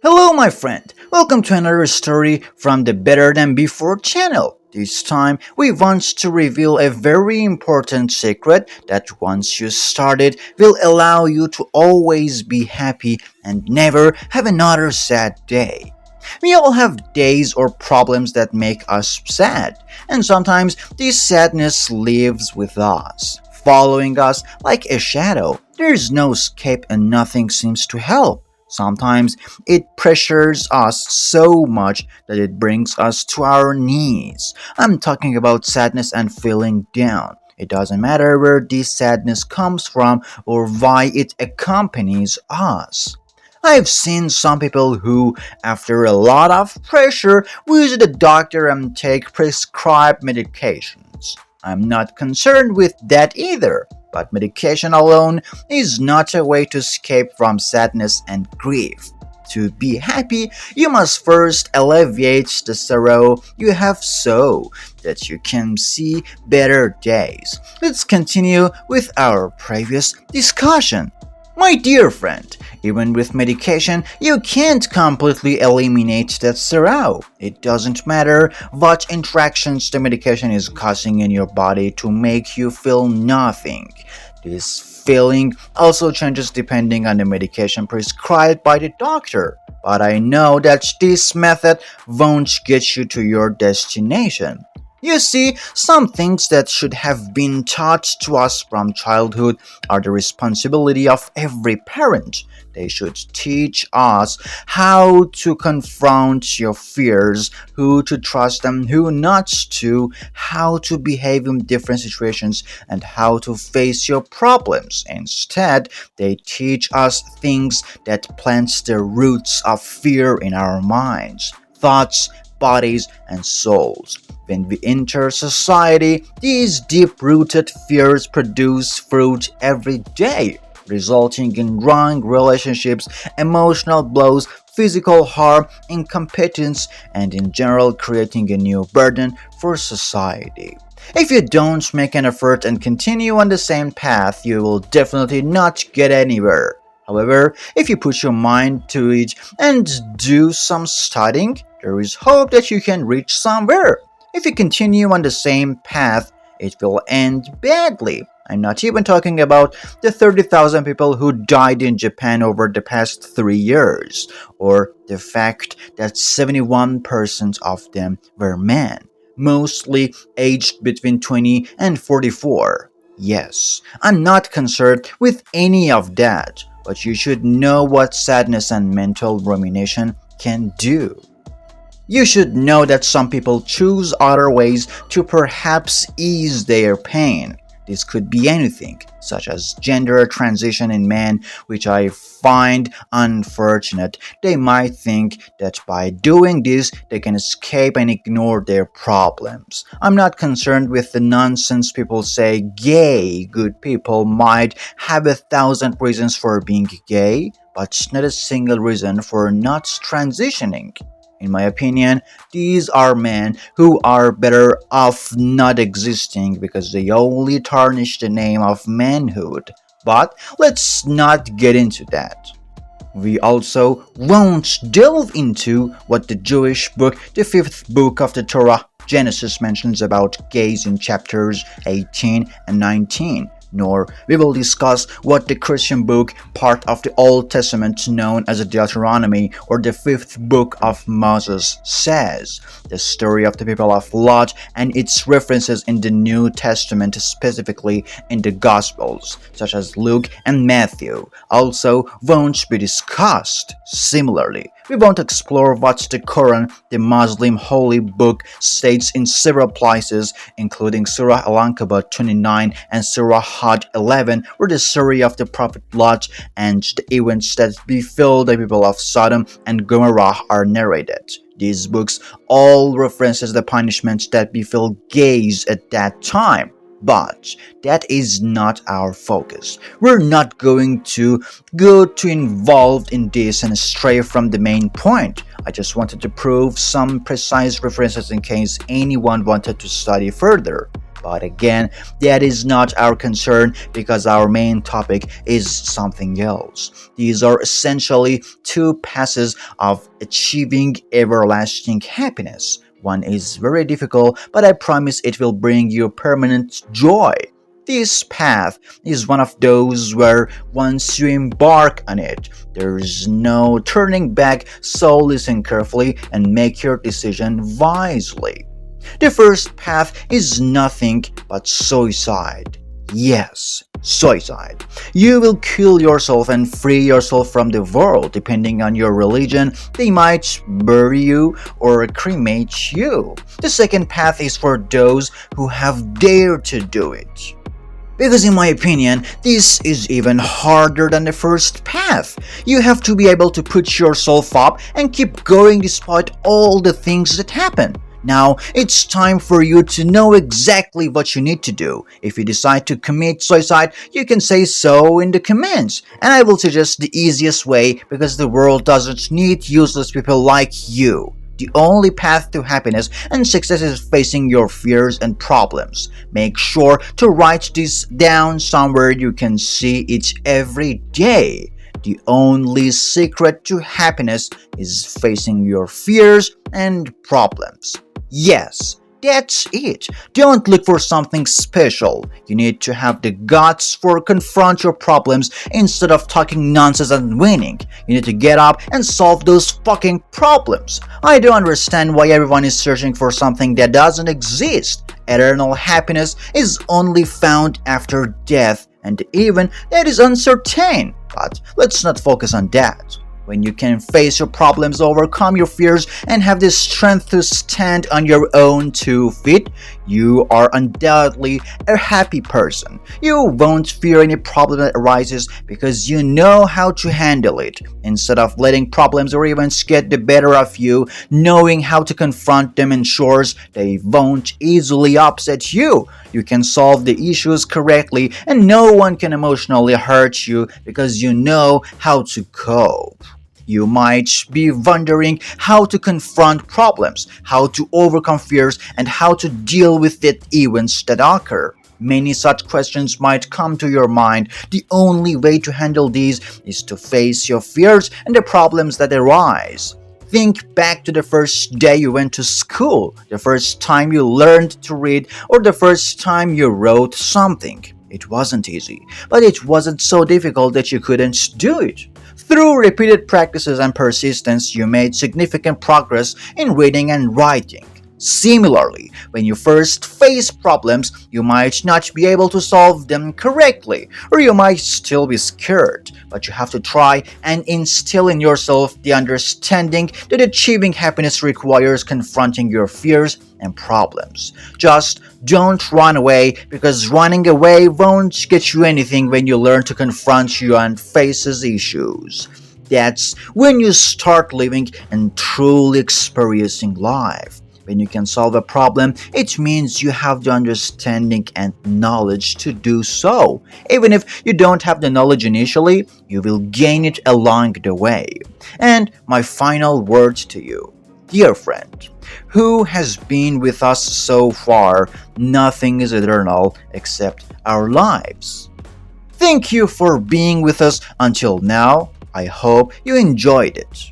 Hello, my friend. Welcome to another story from the Better Than Before channel. This time, we want to reveal a very important secret that once you start it will allow you to always be happy and never have another sad day. We all have days or problems that make us sad, and sometimes this sadness lives with us, following us like a shadow. There's no escape and nothing seems to help. Sometimes it pressures us so much that it brings us to our knees. I'm talking about sadness and feeling down. It doesn't matter where this sadness comes from or why it accompanies us. I've seen some people who, after a lot of pressure, visit a doctor and take prescribed medications. I'm not concerned with that either, but medication alone is not a way to escape from sadness and grief. To be happy, you must first alleviate the sorrow you have so that you can see better days. Let's continue with our previous discussion. My dear friend, even with medication, you can't completely eliminate that sorrow. It doesn't matter what interactions the medication is causing in your body to make you feel nothing. This feeling also changes depending on the medication prescribed by the doctor. But I know that this method won't get you to your destination. You see, some things that should have been taught to us from childhood are the responsibility of every parent. They should teach us how to confront your fears, who to trust and who not to, how to behave in different situations, and how to face your problems. Instead, they teach us things that plant the roots of fear in our minds, thoughts, bodies, and souls. When we enter society, these deep-rooted fears produce fruit every day, resulting in wrong relationships, emotional blows, physical harm, incompetence, and in general creating a new burden for society. If you don't make an effort and continue on the same path, you will definitely not get anywhere. However, if you put your mind to it and do some studying, there is hope that you can reach somewhere. If you continue on the same path, it will end badly. I'm not even talking about the 30,000 people who died in Japan over the past 3 years, or the fact that 71% of them were men, mostly aged between 20 and 44. Yes, I'm not concerned with any of that, but you should know what sadness and mental rumination can do. You should know that some people choose other ways to perhaps ease their pain. This could be anything, such as gender transition in men, which I find unfortunate. They might think that by doing this, they can escape and ignore their problems. I'm not concerned with the nonsense people say gay. Good people might have 1,000 reasons for being gay, but not a single reason for not transitioning. In my opinion, these are men who are better off not existing because they only tarnish the name of manhood. But let's not get into that. We also won't delve into what the Jewish book, the fifth book of the Torah, Genesis, mentions about gays in chapters 18 and 19. Nor we will discuss what the Christian book, part of the Old Testament known as the Deuteronomy or the fifth book of Moses, says. The story of the people of Lot and its references in the New Testament, specifically in the Gospels, such as Luke and Matthew, also won't be discussed. Similarly, we won't explore what the Quran, the Muslim holy book, states in several places, including Surah Al-Ankabut 29 and Surah Hajj 11, where the story of the Prophet Lot and the events that befell the people of Sodom and Gomorrah are narrated. These books all references the punishments that befell gays at that time. But that is not our focus. We're not going to go too involved in this and stray from the main point. I just wanted to prove some precise references in case anyone wanted to study further. But again, that is not our concern because our main topic is something else. These are essentially two paths of achieving everlasting happiness. One is very difficult, but I promise it will bring you permanent joy. This path is one of those where once you embark on it, there's no turning back, so listen carefully and make your decision wisely. The first path is nothing but suicide. Yes, suicide. You will kill yourself and free yourself from the world. Depending on your religion, they might bury you or cremate you. The second path is for those who have dared to do it. Because, in my opinion, this is even harder than the first path. You have to be able to put yourself up and keep going despite all the things that happen. Now, it's time for you to know exactly what you need to do. If you decide to commit suicide, you can say so in the comments. And I will suggest the easiest way because the world doesn't need useless people like you. The only path to happiness and success is facing your fears and problems. Make sure to write this down somewhere you can see it every day. The only secret to happiness is facing your fears and problems. Yes, that's it. Don't look for something special. You need to have the guts for confront your problems instead of talking nonsense and winning. You need to get up and solve those fucking problems. I don't understand why everyone is searching for something that doesn't exist. Eternal happiness is only found after death, and even that is uncertain. But let's not focus on that. When you can face your problems, overcome your fears, and have the strength to stand on your own 2 feet, you are undoubtedly a happy person. You won't fear any problem that arises because you know how to handle it. Instead of letting problems or events get the better of you, knowing how to confront them ensures they won't easily upset you. You can solve the issues correctly, and no one can emotionally hurt you because you know how to cope. You might be wondering how to confront problems, how to overcome fears, and how to deal with the events that occur. Many such questions might come to your mind. The only way to handle these is to face your fears and the problems that arise. Think back to the first day you went to school, the first time you learned to read, or the first time you wrote something. It wasn't easy, but it wasn't so difficult that you couldn't do it. Through repeated practices and persistence, you made significant progress in reading and writing. Similarly, when you first face problems, you might not be able to solve them correctly, or you might still be scared, but you have to try and instill in yourself the understanding that achieving happiness requires confronting your fears and problems. Just don't run away because running away won't get you anything when you learn to confront your and faces issues. That's when you start living and truly experiencing life. When you can solve a problem, it means you have the understanding and knowledge to do so. Even if you don't have the knowledge initially, you will gain it along the way. And my final words to you, dear friend, who has been with us so far, nothing is eternal except our lives. Thank you for being with us until now. I hope you enjoyed it.